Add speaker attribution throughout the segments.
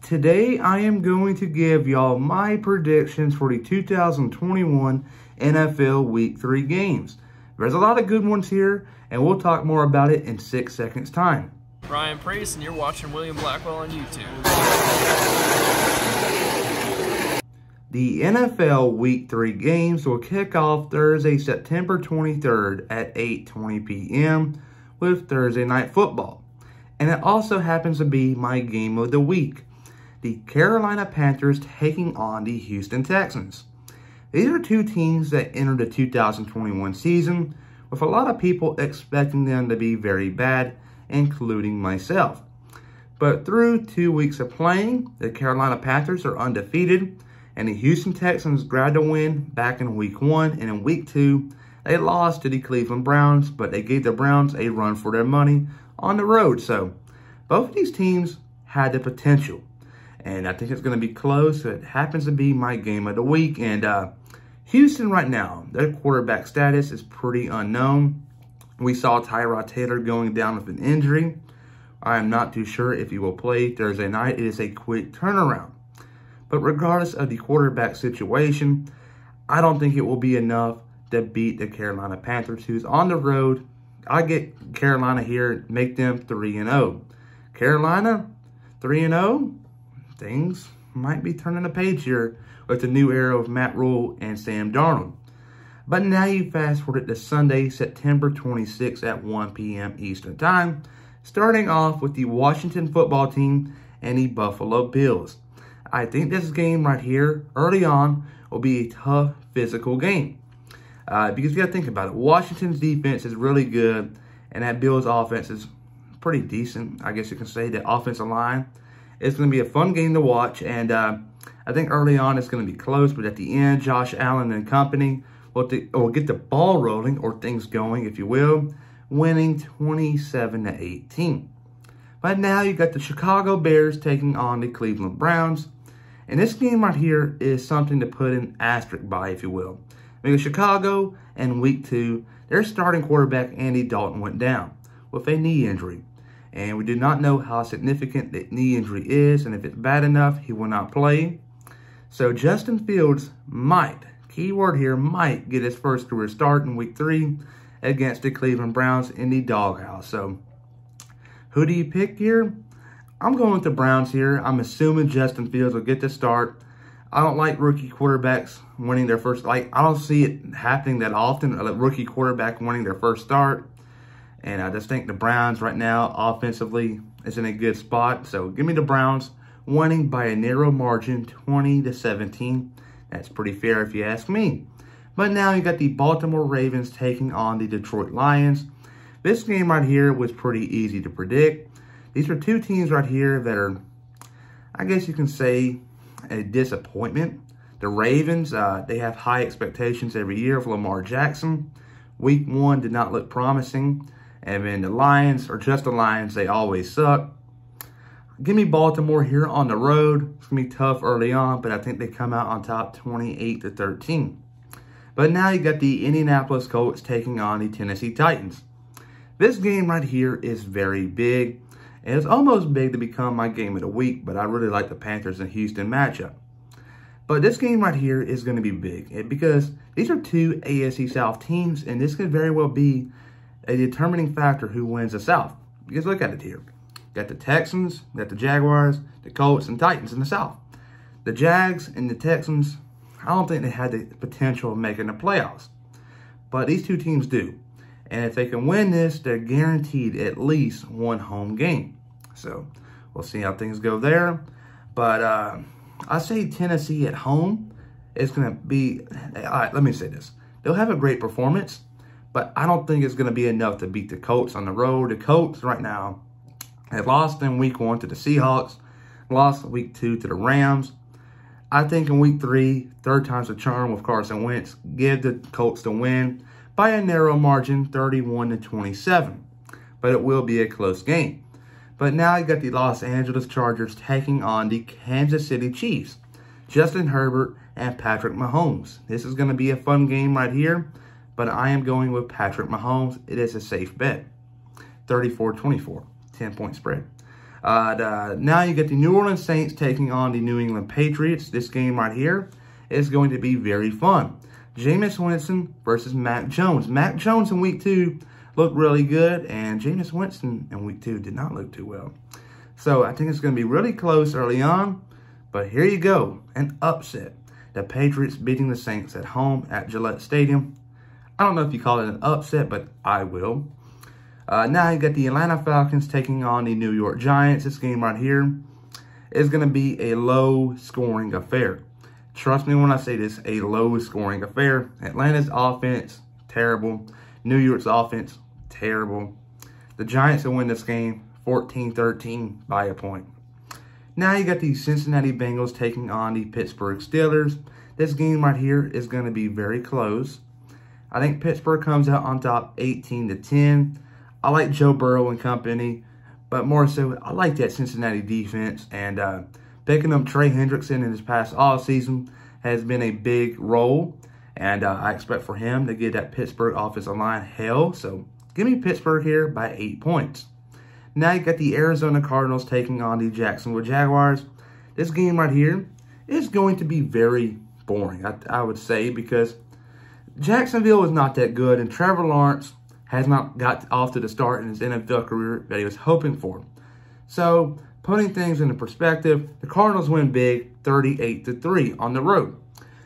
Speaker 1: Today, I am going to give y'all my predictions for the 2021 NFL Week 3 games. There's a lot of good ones here, and we'll talk more about it in 6 seconds time.
Speaker 2: Ryan Priest, and you're watching William Blackwell on YouTube.
Speaker 1: The NFL Week 3 games will kick off Thursday, September 23rd at 8:20 p.m. with Thursday Night Football. And it also happens to be my game of the week. The Carolina Panthers taking on the Houston Texans. These are two teams that entered the 2021 season with a lot of people expecting them to be very bad, including myself. But through 2 weeks of playing, the Carolina Panthers are undefeated, and the Houston Texans grabbed a win back in Week 1, and in Week 2, they lost to the Cleveland Browns, but they gave the Browns a run for their money on the road. So both of these teams had the potential. And I think it's going to be close. It happens to be my game of the week. And Houston right now, their quarterback status is pretty unknown. We saw Tyrod Taylor going down with an injury. I am not too sure if he will play Thursday night. It is a quick turnaround. But regardless of the quarterback situation, I don't think it will be enough to beat the Carolina Panthers, who's on the road. I get Carolina here, make them 3-0. Carolina, 3-0. Things might be turning a page here with the new era of Matt Rule and Sam Darnold. But now you fast forward to Sunday, September 26th at 1 p.m. Eastern Time, starting off with the Washington football team and the Buffalo Bills. I think this game right here, early on, will be a tough physical game. Because you got to think about it. Washington's defense is really good, and that Bills offense is pretty decent. I guess you can say the offensive line. It's going to be a fun game to watch, and I think early on it's going to be close, but at the end, Josh Allen and company will get the ball rolling, or things going, if you will, winning 27-18. But now you got the Chicago Bears taking on the Cleveland Browns, and this game right here is something to put an asterisk by, if you will. Because Chicago, in Week 2, their starting quarterback, Andy Dalton, went down with a knee injury. And we do not know how significant the knee injury is, and if it's bad enough, he will not play. So Justin Fields might, keyword here, might get his first career start in Week 3 against the Cleveland Browns in the doghouse. So who do you pick here? I'm going with the Browns here. I'm assuming Justin Fields will get the start. I don't like rookie quarterbacks winning their first, I don't see it happening that often, a rookie quarterback winning their first start. And I just think the Browns right now, offensively, is in a good spot. So give me the Browns winning by a narrow margin, 20-17. That's pretty fair if you ask me. But now you got the Baltimore Ravens taking on the Detroit Lions. This game right here was pretty easy to predict. These are two teams right here that are, I guess you can say, a disappointment. The Ravens, they have high expectations every year of Lamar Jackson. Week 1 did not look promising. And then the Lions are just the Lions. They always suck. Give me Baltimore here on the road. It's going to be tough early on, but I think they come out on top 28-13. But now you got the Indianapolis Colts taking on the Tennessee Titans. This game right here is very big. And it's almost big to become my game of the week, but I really like the Panthers and Houston matchup. But this game right here is going to be big because these are two AFC South teams, and this could very well be a determining factor who wins the South. Because look at it here. Got the Texans, got the Jaguars, the Colts, and Titans in the South. The Jags and the Texans, I don't think they had the potential of making the playoffs. But these two teams do. And if they can win this, they're guaranteed at least one home game. So we'll see how things go there. But I say Tennessee at home is going to be, all right, let me say this. They'll have a great performance, but I don't think it's going to be enough to beat the Colts on the road. The Colts right now have lost in Week 1 to the Seahawks, lost Week 2 to the Rams. I think in Week 3, third time's a charm with Carson Wentz. Give the Colts the win by a narrow margin, 31-27. But it will be a close game. But now you got the Los Angeles Chargers taking on the Kansas City Chiefs. Justin Herbert and Patrick Mahomes. This is going to be a fun game right here. But I am going with Patrick Mahomes. It is a safe bet. 34-24, 10-point spread. Now you get the New Orleans Saints taking on the New England Patriots. This game right here is going to be very fun. Jameis Winston versus Mac Jones. Mac Jones in week 2 looked really good, and Jameis Winston in week 2 did not look too well. So I think it's going to be really close early on, but here you go, an upset. The Patriots beating the Saints at home at Gillette Stadium. I don't know if you call it an upset, but I will. Now you got the Atlanta Falcons taking on the New York Giants. This game right here is going to be a low-scoring affair. Trust me when I say this, a low-scoring affair. Atlanta's offense, terrible. New York's offense, terrible. The Giants will win this game 14-13 by a point. Now you got the Cincinnati Bengals taking on the Pittsburgh Steelers. This game right here is going to be very close. I think Pittsburgh comes out on top 18-10. I like Joe Burrow and company, but more so, I like that Cincinnati defense. And picking up Trey Hendrickson in this past offseason has been a big role. And I expect for him to get that Pittsburgh offensive line hell. So give me Pittsburgh here by 8 points. Now you got the Arizona Cardinals taking on the Jacksonville Jaguars. This game right here is going to be very boring, I would say, because Jacksonville is not that good, and Trevor Lawrence has not got off to the start in his NFL career that he was hoping for. So, putting things into perspective, the Cardinals win big 38-3 on the road.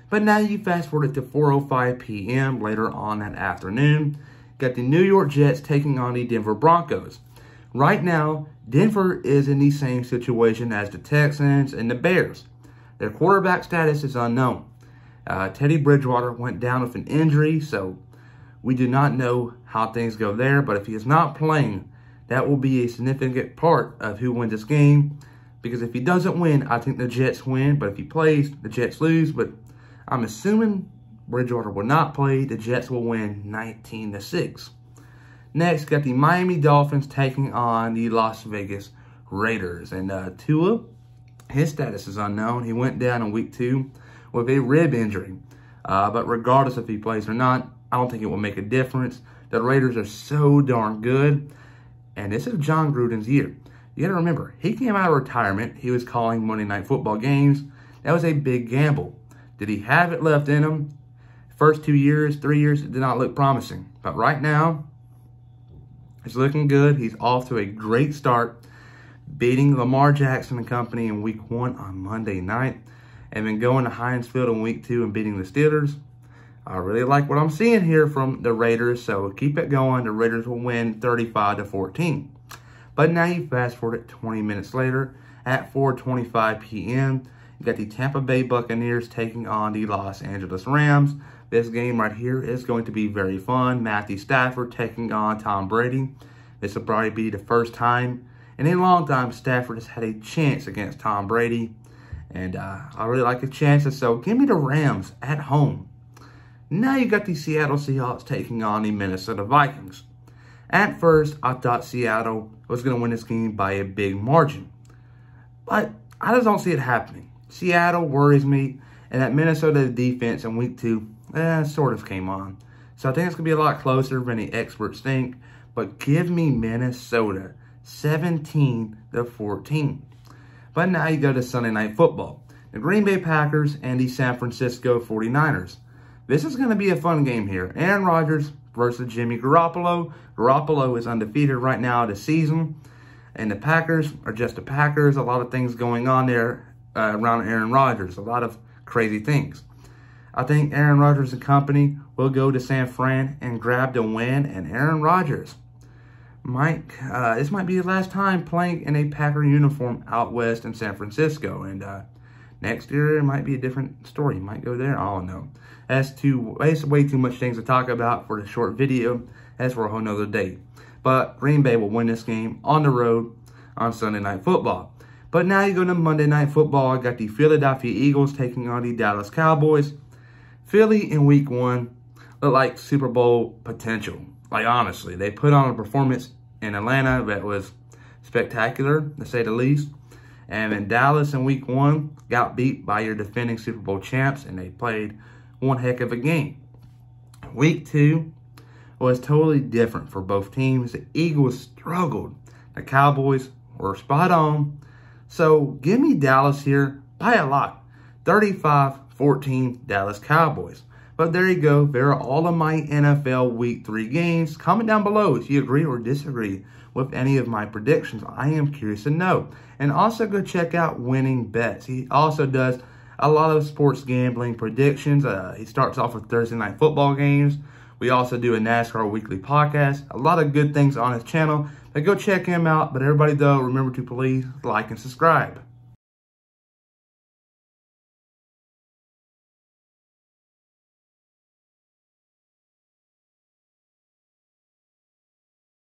Speaker 1: But now you fast forward to 4:05 p.m. later on that afternoon. Got the New York Jets taking on the Denver Broncos. Right now, Denver is in the same situation as the Texans and the Bears. Their quarterback status is unknown. Teddy Bridgewater went down with an injury, so we do not know how things go there. But if he is not playing, that will be a significant part of who wins this game. Because if he doesn't win, I think the Jets win. But if he plays, the Jets lose. But I'm assuming Bridgewater will not play. The Jets will win 19-6. Next, got the Miami Dolphins taking on the Las Vegas Raiders. And Tua, his status is unknown. He went down in week 2 with a rib injury. But regardless if he plays or not, I don't think it will make a difference. The Raiders are so darn good. And this is John Gruden's year. You got to remember, he came out of retirement. He was calling Monday Night Football games. That was a big gamble. Did he have it left in him? First 2 years, 3 years, it did not look promising. But right now, it's looking good. He's off to a great start, beating Lamar Jackson and company in week 1 on Monday night, and then going to Heinz Field in week 2 and beating the Steelers. I really like what I'm seeing here from the Raiders, so keep it going. The Raiders will win 35-14. But now you fast forward 20 minutes later at 4:25 p.m. You got the Tampa Bay Buccaneers taking on the Los Angeles Rams. This game right here is going to be very fun. Matthew Stafford taking on Tom Brady. This will probably be the first time in a long time Stafford has had a chance against Tom Brady. And I really like the chances, so give me the Rams at home. Now you got the Seattle Seahawks taking on the Minnesota Vikings. At first, I thought Seattle was going to win this game by a big margin. But I just don't see it happening. Seattle worries me, and that Minnesota defense in week 2 sort of came on. So I think it's going to be a lot closer than the experts think. But give me Minnesota 17-14. But now you go to Sunday Night Football. The Green Bay Packers and the San Francisco 49ers. This is going to be a fun game here. Aaron Rodgers versus Jimmy Garoppolo. Garoppolo is undefeated right now this season. And the Packers are just the Packers. A lot of things going on there around Aaron Rodgers. A lot of crazy things. I think Aaron Rodgers and company will go to San Fran and grab the win. And Aaron Rodgers this might be his last time playing in a Packer uniform out west in San Francisco. And next year, it might be a different story. He might go there. I don't know. That's way too much things to talk about for the short video. That's for a whole nother day. But Green Bay will win this game on the road on Sunday Night Football. But now you go to Monday Night Football. I got the Philadelphia Eagles taking on the Dallas Cowboys. Philly in week 1 looked like Super Bowl potential. Like, honestly, they put on a performance in Atlanta that was spectacular, to say the least. And then Dallas in week 1 got beat by your defending Super Bowl champs, and they played one heck of a game. Week 2 was totally different for both teams. The Eagles struggled. The Cowboys were spot on. So give me Dallas here by a lot. 35-14 Dallas Cowboys. But there you go. There are all of my NFL Week 3 games. Comment down below if you agree or disagree with any of my predictions. I am curious to know. And also go check out Winning Bets. He also does a lot of sports gambling predictions. He starts off with Thursday night football games. We also do a NASCAR weekly podcast. A lot of good things on his channel. But go check him out. But everybody, though, remember to please like and subscribe.